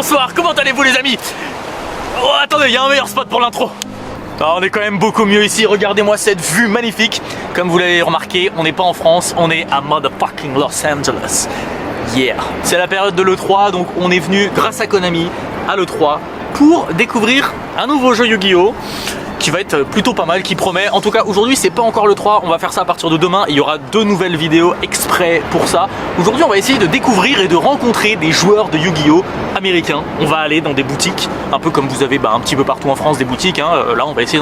bonsoir, comment allez-vous les amis? Oh attendez, il y a un meilleur spot pour l'intro. On est quand même beaucoup mieux ici, regardez-moi cette vue magnifique. Comme vous l'avez remarqué, on n'est pas en France, on est à motherfucking Los Angeles. Yeah. C'est la période de l'E3, donc on est venu grâce à Konami à l'E3 pour découvrir un nouveau jeu Yu-Gi-Oh! Qui va être plutôt pas mal, qui promet. En tout cas aujourd'hui c'est pas encore le 3, on va faire ça à partir de demain. Il y aura 2 nouvelles vidéos exprès pour ça. Aujourd'hui on va essayer de découvrir et de rencontrer des joueurs de Yu-Gi-Oh! Américains. On va aller dans des boutiques, un peu comme vous avez un petit peu partout en France des boutiques, hein. Là on va essayer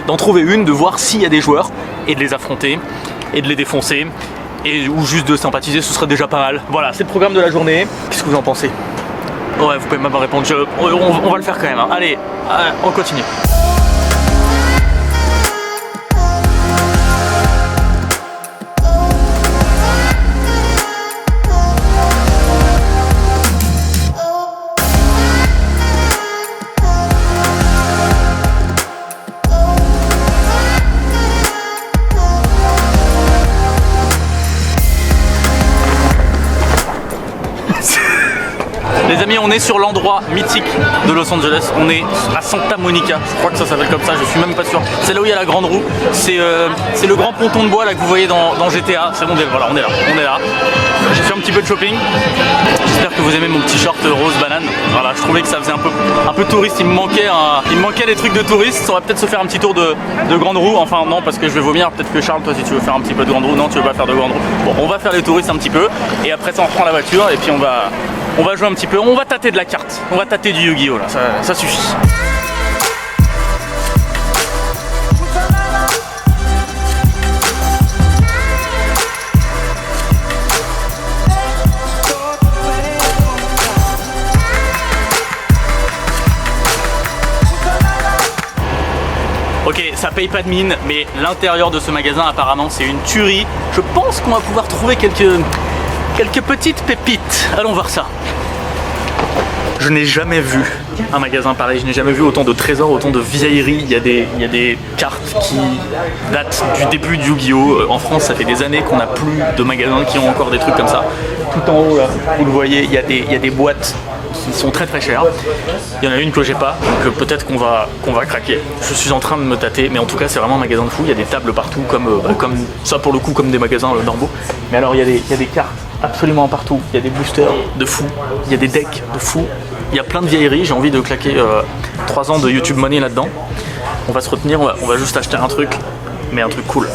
d'en trouver une, de voir s'il y a des joueurs et de les affronter et de les défoncer ou juste de sympathiser, ce serait déjà pas mal. Voilà, c'est le programme de la journée. Qu'est-ce que vous en pensez? Ouais, vous pouvez même pas répondre, on va le faire quand même, hein. Allez, on continue. Les amis, on est sur l'endroit mythique de Los Angeles, on est à Santa Monica, je crois que ça s'appelle comme ça, je suis même pas sûr. C'est là où il y a la grande roue, c'est le grand ponton de bois là que vous voyez dans GTA, c'est bon, voilà, on est là. J'ai fait un petit peu de shopping, j'espère que vous aimez mon petit short rose banane. Voilà, je trouvais que ça faisait un peu touriste, il me manquait des trucs de touriste, ça va peut-être se faire un petit tour de grande roue, enfin non parce que je vais vomir, peut-être que Charles, toi si tu veux faire un petit peu de grande roue, non tu veux pas faire de grande roue. Bon, on va faire les touristes un petit peu, et après ça on reprend la voiture, et puis on va jouer un petit peu, on va tâter de la carte, on va tâter du Yu-Gi-Oh là, ça suffit. Ok, ça paye pas de mine, mais l'intérieur de ce magasin apparemment c'est une tuerie. Je pense qu'on va pouvoir trouver quelques petites pépites. Allons voir ça. Je n'ai jamais vu un magasin pareil, je n'ai jamais vu autant de trésors, autant de vieilleries. Il y a des cartes qui datent du début de Yu-Gi-Oh! En France, ça fait des années qu'on n'a plus de magasins qui ont encore des trucs comme ça. Tout en haut, là, vous le voyez, il y a des boîtes qui sont très très chères. Il y en a une que j'ai pas, donc peut-être qu'on va craquer. Je suis en train de me tâter, mais en tout cas, c'est vraiment un magasin de fou. Il y a des tables partout, comme ça pour le coup, comme des magasins normaux. Mais alors, il y a des cartes absolument partout. Il y a des boosters de fou, il y a des decks de fou. Il y a plein de vieilleries, j'ai envie de claquer 3 ans de YouTube Money là-dedans. On va se retenir, on va juste acheter un truc, mais un truc cool.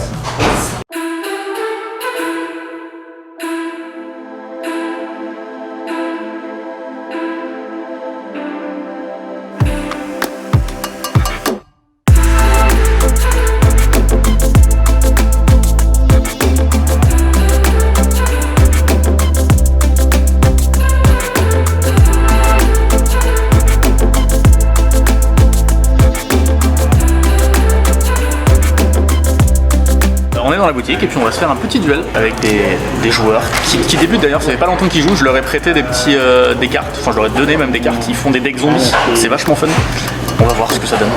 On est dans la boutique et puis on va se faire un petit duel avec des joueurs qui débutent d'ailleurs, ça fait pas longtemps qu'ils jouent, je leur ai prêté des cartes, enfin je leur ai donné même des cartes, ils font des decks zombies, c'est vachement fun, on va voir ce que ça donne.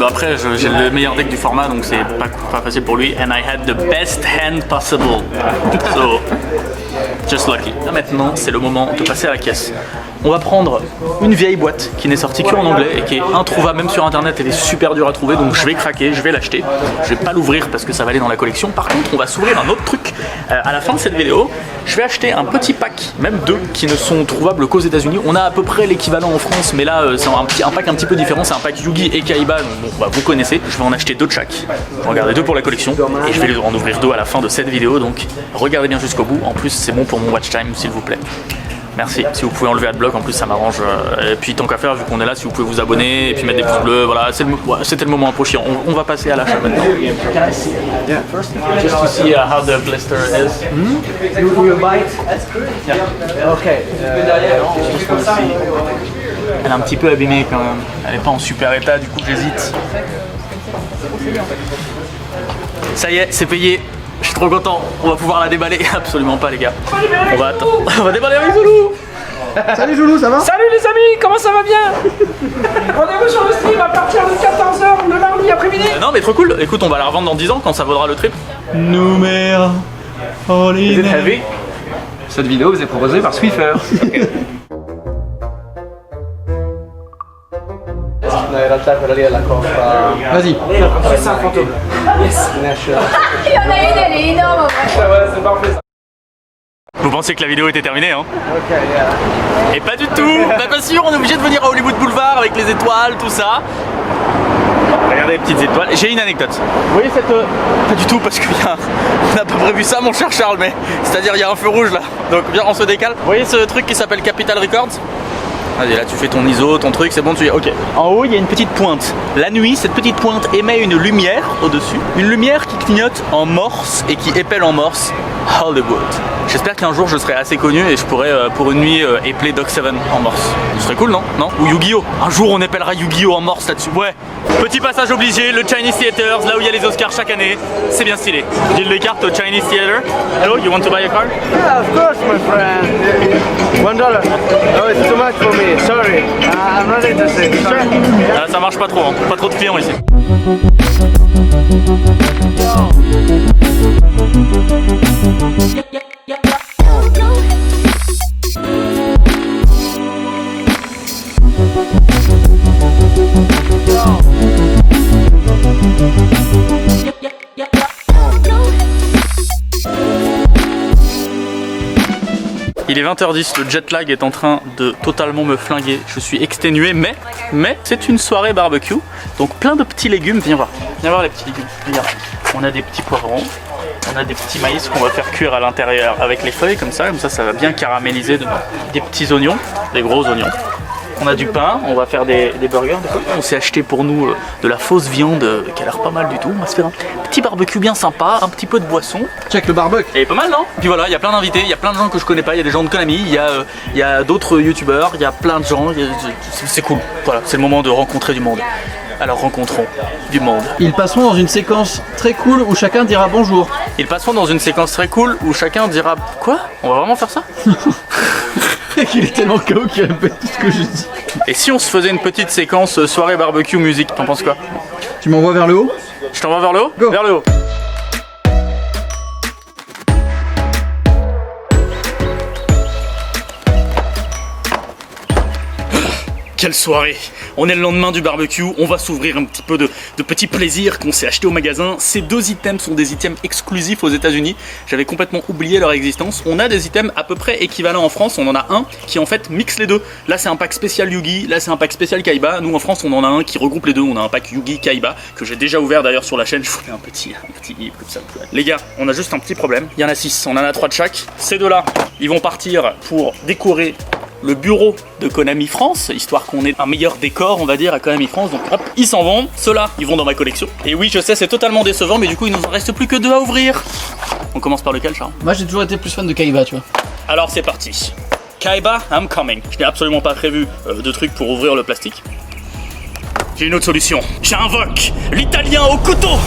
Après j'ai le meilleur deck du format donc c'est pas facile pour lui, and I had the best hand possible, so just lucky. Là maintenant c'est le moment de passer à la caisse. On va prendre une vieille boîte qui n'est sortie qu'en anglais et qui est introuvable même sur internet, elle est super dure à trouver, donc je vais craquer, je vais l'acheter. Je vais pas l'ouvrir parce que ça va aller dans la collection. Par contre on va s'ouvrir un autre truc à la fin de cette vidéo. Je vais acheter un petit pack, même 2 qui ne sont trouvables qu'aux États-Unis. On a à peu près l'équivalent en France, mais là c'est un pack un petit peu différent, c'est un pack Yugi et Kaiba, donc bon, vous connaissez. Je vais en acheter 2 de chaque. Je vais en garder 2 pour la collection et je vais en ouvrir 2 à la fin de cette vidéo, donc regardez bien jusqu'au bout. En plus c'est bon pour mon watch time s'il vous plaît. Merci, si vous pouvez enlever Adblock, en plus ça m'arrange. Et puis tant qu'à faire, vu qu'on est là, si vous pouvez vous abonner et puis mettre des pouces bleus, voilà, c'était le moment un peu chiant. On va passer à l'achat maintenant. Can I see? Yeah. First, just to see how the blister is. You bite? Yeah. Okay. Elle est un petit peu abîmée quand même. Elle n'est pas en super état, du coup j'hésite. Ça y est, c'est payé. Je suis trop content. On va pouvoir la déballer. Absolument pas, les gars. On va attendre. On va déballer avec Zoulou. Salut Zoulou, ça va? Salut les amis, comment ça va bien? Rendez-vous sur le stream à partir de 14h le mardi après-midi. Non, mais trop cool. Écoute, on va la revendre dans 10 ans quand ça vaudra le trip. Numéro. Vous êtes heavy? Cette vidéo vous est proposée par Swiffer. Vas-y. C'est un fantôme. Yes. Il y en a une, elle est énorme. Ouais, c'est parfait. Vous pensiez que la vidéo était terminée, hein? Et pas du tout. Bah, pas sûr, on est obligé de venir à Hollywood Boulevard avec les étoiles, tout ça. Regardez les petites étoiles. J'ai une anecdote. Vous voyez cette... Pas du tout, parce qu'on n'a pas prévu ça, mon cher Charles, mais... C'est-à-dire, il y a un feu rouge, là. Donc, viens, on se décale. Vous voyez ce truc qui s'appelle Capitol Records? Vas-y, là, tu fais ton ISO, ton truc, c'est bon, tu y es. Ok. En haut, il y a une petite pointe. La nuit, cette petite pointe émet une lumière au-dessus. Une lumière qui clignote en morse et qui épelle en morse Hollywood. J'espère qu'un jour je serai assez connu et je pourrai pour une nuit épeler Doc 7 en morse. Ce serait cool, non? Non? Ou Yu-Gi-Oh! Un jour on épellera Yu-Gi-Oh! En morse là-dessus. Ouais. Petit passage obligé, le Chinese Theaters, là où il y a les Oscars chaque année. C'est bien stylé. Deal les cartes au Chinese Theater. Hello, you want to buy a card? Yeah, of course, my friend. $1. Oh, it's too much for me. Sorry. I'm not interested. Sorry. Ah, ça marche pas trop, hein. Pas trop de clients ici. Il est 20h10, le jet lag est en train de totalement me flinguer. Je suis exténué, mais c'est une soirée barbecue. Donc plein de petits légumes. Viens voir les petits légumes. Regarde. On a des petits poivrons, on a des petits maïs qu'on va faire cuire à l'intérieur avec les feuilles comme ça va bien caraméliser dedans. Des petits oignons, des gros oignons. On a du pain, on va faire des burgers. On s'est acheté pour nous de la fausse viande qui a l'air pas mal du tout. On va se faire un petit barbecue bien sympa, un petit peu de boisson. Check le barbecue. Et pas mal, non? Puis voilà, il y a plein d'invités, il y a plein de gens que je connais pas, il y a des gens de Konami, il y a d'autres youtubeurs, il y a plein de gens, c'est cool. Voilà, c'est le moment de rencontrer du monde. Alors rencontrons du monde. Ils passeront dans une séquence très cool où chacun dira bonjour. Ils passeront dans une séquence très cool où chacun dira quoi? On va vraiment faire ça? Il est tellement KO qu'il répète tout ce que je dis. Et si on se faisait une petite séquence soirée barbecue musique, t'en penses quoi? Tu m'envoies vers le haut? Je t'envoie vers le haut? Go. Vers le haut. Quelle soirée! On est le lendemain du barbecue, on va s'ouvrir un petit peu de petits plaisirs qu'on s'est achetés au magasin. Ces deux items sont des items exclusifs aux États-Unis. J'avais complètement oublié leur existence. On a des items à peu près équivalents en France. On en a un qui en fait mixe les deux. Là c'est un pack spécial Yugi, là c'est un pack spécial Kaiba. Nous en France on en a un qui regroupe les deux. On a un pack Yugi Kaiba que j'ai déjà ouvert d'ailleurs sur la chaîne. Je vous mets un petit livre comme ça. Les gars, on a juste un petit problème. Il y en a 6, on en a 3 de chaque. Ces deux-là, ils vont partir pour décorer le bureau de Konami France, histoire qu'on ait un meilleur décor, on va dire, à Konami France. Donc hop, ils s'en vont. Ceux-là, ils vont dans ma collection. Et oui, je sais, c'est totalement décevant, mais du coup, il nous en reste plus que 2 à ouvrir. On commence par lequel, Charles? Moi j'ai toujours été plus fan de Kaiba, tu vois. Alors c'est parti. Kaiba, I'm coming. Je n'ai absolument pas prévu de trucs pour ouvrir le plastique. J'ai une autre solution. J'invoque l'italien au couteau.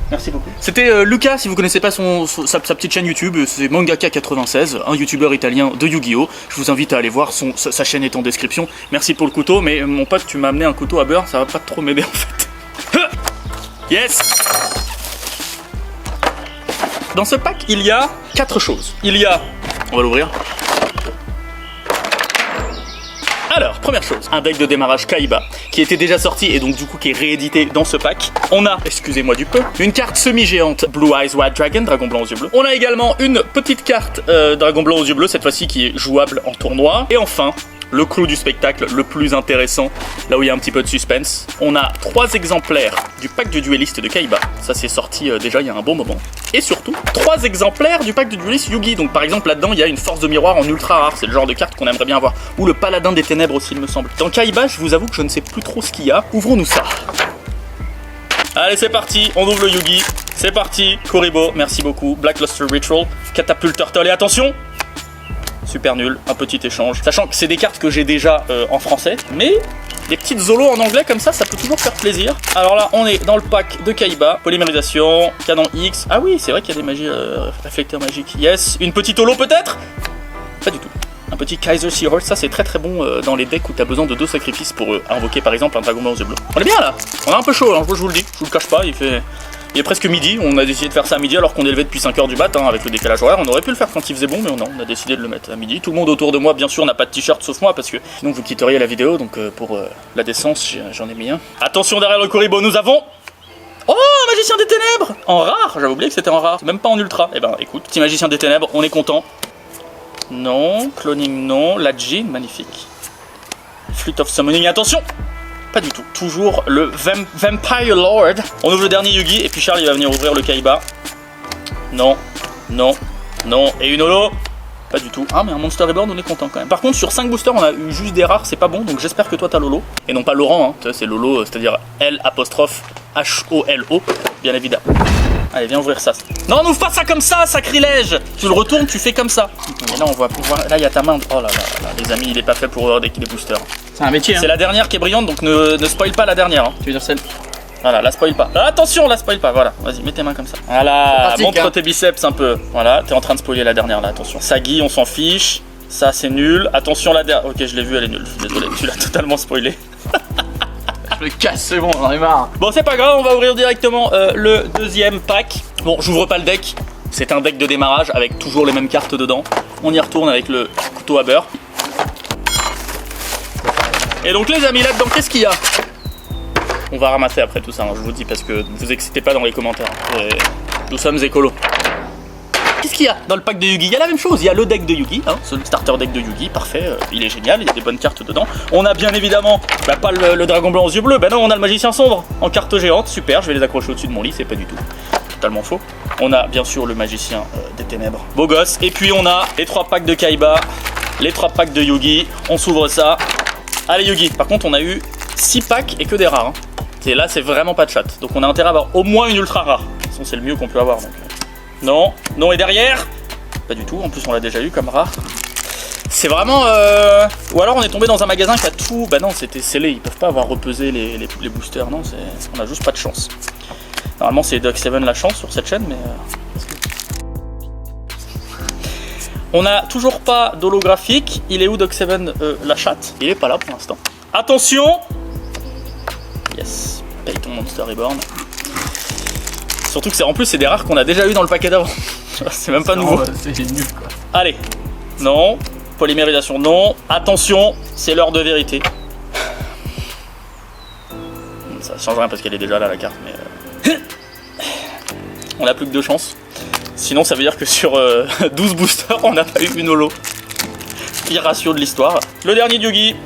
Merci beaucoup. C'était Lucas, si vous connaissez pas sa petite chaîne YouTube, c'est Mangaka96, un youtubeur italien de Yu-Gi-Oh! Je vous invite à aller voir, sa chaîne est en description. Merci pour le couteau, mais mon pote, tu m'as amené un couteau à beurre, ça va pas trop m'aider en fait. Yes! Dans ce pack, il y a 4 choses. Il y a... On va l'ouvrir. Alors, première chose, un deck de démarrage Kaiba qui était déjà sorti et donc du coup qui est réédité dans ce pack. On a, excusez-moi du peu, une carte semi-géante Blue Eyes White Dragon, dragon blanc aux yeux bleus. On a également une petite carte dragon blanc aux yeux bleus, cette fois-ci qui est jouable en tournoi. Et enfin, le clou du spectacle, le plus intéressant, là où il y a un petit peu de suspense. On a 3 exemplaires du pack du dueliste de Kaiba. Ça c'est sorti déjà il y a un bon moment. Et surtout, 3 exemplaires du pack du dueliste Yugi. Donc par exemple là-dedans il y a une force de miroir en ultra rare. C'est le genre de carte qu'on aimerait bien avoir. Ou le paladin des ténèbres aussi il me semble. Dans Kaiba, je vous avoue que je ne sais plus trop ce qu'il y a. Ouvrons-nous ça. Allez c'est parti, on ouvre le Yugi. C'est parti, Kuribo, merci beaucoup. Black Luster Ritual, Catapult Turtle et attention. super nul, un petit échange. Sachant que c'est des cartes que j'ai déjà en français, mais des petites zolos en anglais comme ça peut toujours faire plaisir. Alors là, on est dans le pack de Kaiba, polymérisation, canon X. Ah oui, c'est vrai qu'il y a des magies, réflecteurs magiques. Yes, une petite holo peut-être? Pas du tout. Un petit Kaiser Seahorse, ça c'est très très bon dans les decks où tu as besoin de 2 sacrifices pour invoquer par exemple un dragon blanc aux yeux bleus. On est bien là, on est un peu chaud, hein, je vous le dis, je vous le cache pas, il est presque midi, on a décidé de faire ça à midi alors qu'on est levé depuis 5h du matin avec le décalage horaire. On aurait pu le faire quand il faisait bon, mais non, on a décidé de le mettre à midi. Tout le monde autour de moi, bien sûr, n'a pas de t-shirt sauf moi parce que sinon vous quitteriez la vidéo. Donc pour la décence, j'en ai mis un. Attention derrière le Kuribo, nous avons... Oh, Magicien des Ténèbres! En rare, j'avais oublié que c'était en rare, même pas en ultra. Eh ben écoute, petit Magicien des Ténèbres, on est content. Non, cloning non, la G, magnifique. Flute of Summoning, attention! Pas du tout, toujours le Vampire Lord. On ouvre le dernier Yugi et puis Charles il va venir ouvrir le Kaiba. Non, non, non, et une holo. Pas du tout. Ah mais un Monster Reborn on est content quand même. Par contre sur 5 boosters on a eu juste des rares, c'est pas bon, donc j'espère que toi t'as Lolo. Et non pas Laurent, hein. C'est Lolo, c'est-à-dire L''H-O-L-O, bien évidemment. Allez, viens ouvrir ça. Non, n'ouvre pas ça comme ça, sacrilège! Tu le retournes, tu fais comme ça. Et là, on va pouvoir. Là, il y a ta main. Oh là là, les amis, il est pas fait pour ouvrir des boosters. C'est un métier. Hein. C'est la dernière qui est brillante, donc ne spoil pas la dernière. Hein. Tu veux dire celle. Voilà, la spoil pas. Ah, attention, la spoil pas. Voilà, vas-y, mets tes mains comme ça. Voilà, pratique, montre tes biceps un peu. Voilà, t'es en train de spoiler la dernière là, attention. Sagi, on s'en fiche. Ça, c'est nul. Attention, la dernière. Ok, je l'ai vu, elle est nulle. Je suis désolé, tu l'as totalement spoilé. Je le casse, c'est bon, j'en ai marre. Bon, c'est pas grave, on va ouvrir directement le deuxième pack. Bon, j'ouvre pas le deck. C'est un deck de démarrage avec toujours les mêmes cartes dedans. On y retourne avec le couteau à beurre. Et donc, les amis, là-dedans, qu'est-ce qu'il y a? On va ramasser après tout ça, hein, je vous dis, parce que ne vous excitez pas dans les commentaires. Nous sommes écolos. Qu'est-ce qu'il y a dans le pack de Yugi? Il y a la même chose, il y a le deck de Yugi, hein, ce starter deck de Yugi, parfait, il est génial, il y a des bonnes cartes dedans. On a bien évidemment, pas le dragon blanc aux yeux bleus, non, on a le magicien sombre en carte géante, super, je vais les accrocher au-dessus de mon lit, c'est pas du tout totalement faux. On a bien sûr le magicien des ténèbres, beau gosse, et puis on a les 3 packs de Kaiba, les 3 packs de Yugi, on s'ouvre ça. Allez Yugi, par contre on a eu 6 packs et que des rares, hein. Et là c'est vraiment pas de chat, donc on a intérêt à avoir au moins une ultra rare, de toute façon c'est le mieux qu'on peut avoir donc. Non, non et derrière? Pas du tout, en plus on l'a déjà eu comme rare. C'est vraiment... Ou alors on est tombé dans un magasin qui a tout... Bah non, c'était scellé, ils peuvent pas avoir repesé les boosters, non, on a juste pas de chance. Normalement c'est Doc7 la chance sur cette chaîne, mais... On a toujours pas d'holographique, il est où Doc7 la chatte? Il est pas là pour l'instant. Attention! Yes, paye ton Monster Reborn. Surtout que en plus c'est des rares qu'on a déjà eu dans le paquet d'avant. C'est même pas nouveau. C'est nul quoi. Allez, non. Polymérisation, non. Attention, c'est l'heure de vérité. Ça change rien parce qu'elle est déjà là la carte, mais... On a plus que 2 chances. Sinon ça veut dire que sur 12 boosters on n'a pas eu une holo. Pire ratio de l'histoire. Le dernier Yugi.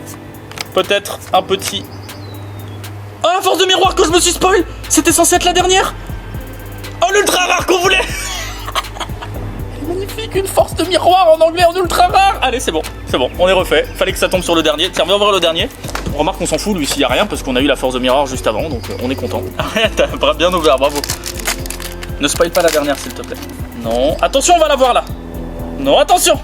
Peut-être un petit... Oh la force de miroir que je me suis spoil. C'était censé être la dernière. Oh l'ultra rare qu'on voulait. Elle est magnifique, une force de miroir en anglais en ultra rare. Allez c'est bon, on est refait. Fallait que ça tombe sur le dernier. Tiens, viens ouvrir le dernier. On remarque qu'on s'en fout lui s'il y a rien parce qu'on a eu la force de miroir juste avant, donc on est content. T'as bien ouvert, bravo. Ne spoil pas la dernière s'il te plaît. Non, attention on va la voir là. Non, attention.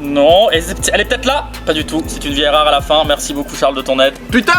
Non, elle est peut-être là. Pas du tout, c'est une vieille rare à la fin. Merci beaucoup Charles de ton aide. Putain,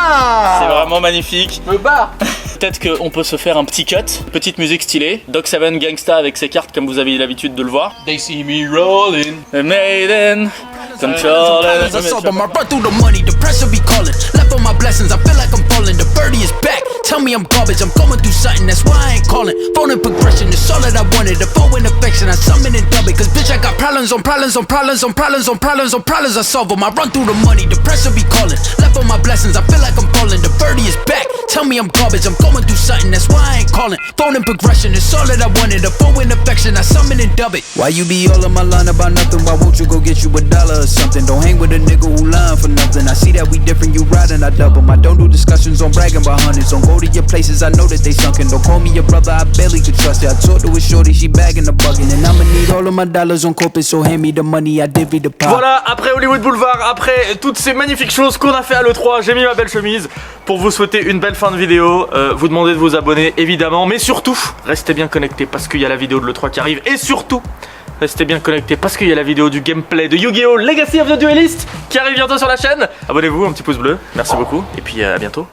c'est vraiment magnifique. Je me barre. Peut-être qu'on peut se faire un petit cut. Petite musique stylée. Doc7 Gangsta avec ses cartes comme vous avez l'habitude de le voir. They see me rolling. Maiden. Control. I saw but my run through the money, the pressure be calling. Left on my blessings, I feel like I'm falling. The birdie is back. Tell me I'm garbage, I'm going through something, that's why I ain't calling. Phone and progression, it's all that I wanted. The phone and affection, I summon and dub it. Cause bitch, I got problems on problems on problems on problems on problems on problems. I solve them. I run through the money, the pressure be calling. Left on my blessings, I feel like I'm falling. The birdie is back. Tell me I'm garbage, I'm going through something, that's why I ain't calling. Phone and progression, it's all that I wanted. The phone and affection, I summon and dub it. Why you be all on my line about nothing? Why won't you go get you $1 or something? Don't hang with a nigga who lying for nothing. I see that we different, you riding, I double. I don't do discussions on bragging about hundreds. Don't go to your places, I know that they sunken. Don't call me your brother, I barely could trust it. I talked to a shorty, she bagging the bucket. And I'ma need all of my dollars on corporate, so hand me the money, I divvy the pot. Voilà, après Hollywood Boulevard, après toutes ces magnifiques choses qu'on a fait à l'E3, j'ai mis ma belle chemise pour vous souhaiter une belle fin de vidéo. Vous demander de vous abonner évidemment, mais surtout, restez bien connectés parce qu'il y a la vidéo de l'E3 qui arrive. Et surtout, restez bien connectés parce qu'il y a la vidéo du gameplay de Yu-Gi-Oh! Legacy of the Duelist qui arrive bientôt sur la chaîne. Abonnez-vous, un petit pouce bleu, merci beaucoup et puis à bientôt.